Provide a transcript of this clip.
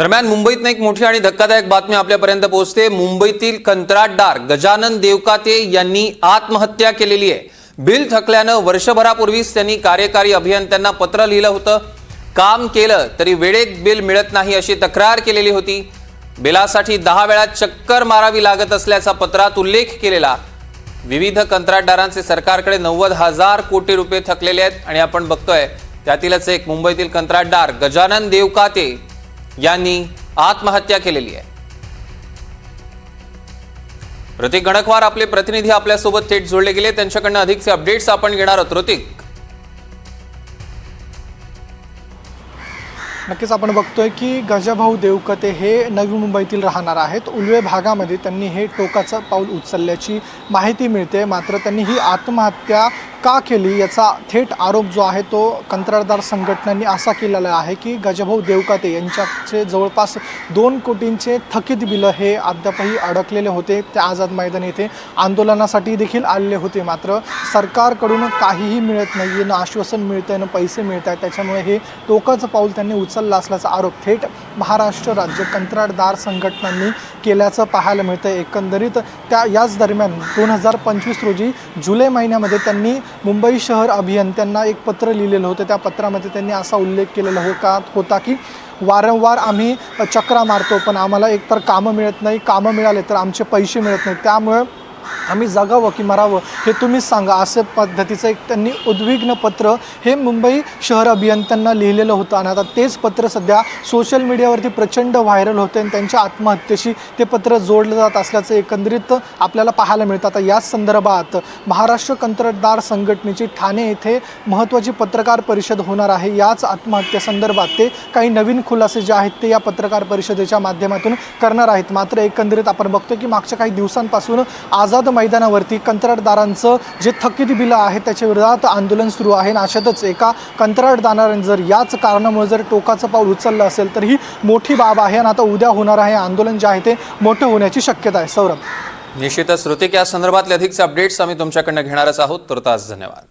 दरम्यान मुंबईत एक मोठी आणि धक्कादायक बातमी आपल्यापर्यंत पोहोचते। मुंबईतील कंत्राटदार गजानन देवकाते यांनी आत्महत्या केलेली आहे। बिल थकल्यानं वर्षभरापूर्वीच त्यांनी कार्यकारी अभियंत्यांना पत्र लिहिलं होतं। काम केलं तरी वेळेत बिल मिळत नाही अशी तक्रार केलेली होती। बिलासाठी 10 वेळा चक्कर मारावी लागत असल्याचा पत्रात उल्लेख केलेला। विविध कंत्राटदारांचे सरकारकडे 90,000 कोटी रुपये थकलेले आहेत आणि आपण बघतोय त्यातीलच एक मुंबईतील कंत्राटदार गजानन देवकाते यांनी आत्महत्या केलेली आहे। ऋतिक गणकवार आपले प्रतिनिधी आपल्यासोबत थेट जोडले गेले, त्यांच्याकडून अधिकचे अपडेट्स आपण घेणार आहोत। ऋतिक, नक्कीच आपण बघतोय की गजाभाऊ देवकते हे नवी मुंबईतील राहणार आहेत। उल्वे भागामध्ये त्यांनी हे टोकाचं पाऊल उचलल्याची माहिती मिळते। मात्र त्यांनी ही आत्महत्या का केली याचा थेट आरोप जो आहे तो कंत्राटदार संघटनांनी असा केलेला आहे की गजाभाऊ देवकते यांच्याचे जवळपास 2 कोटींचे थकीत बिलं हे अद्यापही अडकलेले होते। ते आझाद मैदान येथे आंदोलनासाठी देखील आलेले होते। मात्र सरकारकडून काहीही मिळत नाही, ना आश्वासन मिळतंय ना पैसे मिळत आहेत। त्याच्यामुळे हे टोकाचं पाऊल त्यांनी उचललं असल्याचा आरोप थेट महाराष्ट्र राज्य कंत्राटदार संघटनांनी केल्याचं पाहायला मिळतं। एकंदरीत याच दरम्यान 2025 रोजी जुलै महिन्यामध्ये त्यांनी मुंबई शहर अभियंत्यांना एक पत्र लिहिलेलं होतं। त्या पत्रामध्ये त्यांनी असा उल्लेख केलेला होता की वारंवार आम्ही चक्रा मारतो पण आम्हाला एकतर कामं मिळत नाही, कामं मिळाले तर आमचे पैसे मिळत नाहीत, त्यामुळे आम्ही जगावं की मरावं हे तुम्हीच सांगा, असं पद्धतीचं एक त्यांनी उद्विग्न पत्र हे मुंबई शहर अभियंत्यांना लिहिलेलं होतं। आणि आता तेच पत्र सध्या सोशल मीडियावरती प्रचंड व्हायरल होते आणि त्यांच्या आत्महत्येशी ते पत्र जोडलं जात असल्याचं एकंदरीत आपल्याला पाहायला मिळतं। आता याच संदर्भात महाराष्ट्र कंत्राटदार संघटनेची ठाणे येथे महत्त्वाची पत्रकार परिषद होणार आहे। याच आत्महत्येसंदर्भात ते काही नवीन खुलासे जे आहेत ते या पत्रकार परिषदेच्या माध्यमातून करणार आहेत। मात्र एकंदरीत आपण बघतो की मागच्या काही दिवसांपासून आझाद मैदानावरती कंत्राटदारांचं जे थकीत बिलं आहेत त्याच्या विरोधात आंदोलन सुरू आहे। अशातच एका कंत्राटदाराने जर याच कारणामुळे जर टोकाचं पाऊल उचललं असेल तर ही मोठी बाब आहे आणि आता उद्या होणार आहे आंदोलन जे आहे ते मोठं होण्याची शक्यता आहे। सौरभ, निश्चितच ऋतिक, या संदर्भातले अधिकचे अपडेट्स आम्ही तुमच्याकडून घेणारच आहोत। तुर्तास धन्यवाद।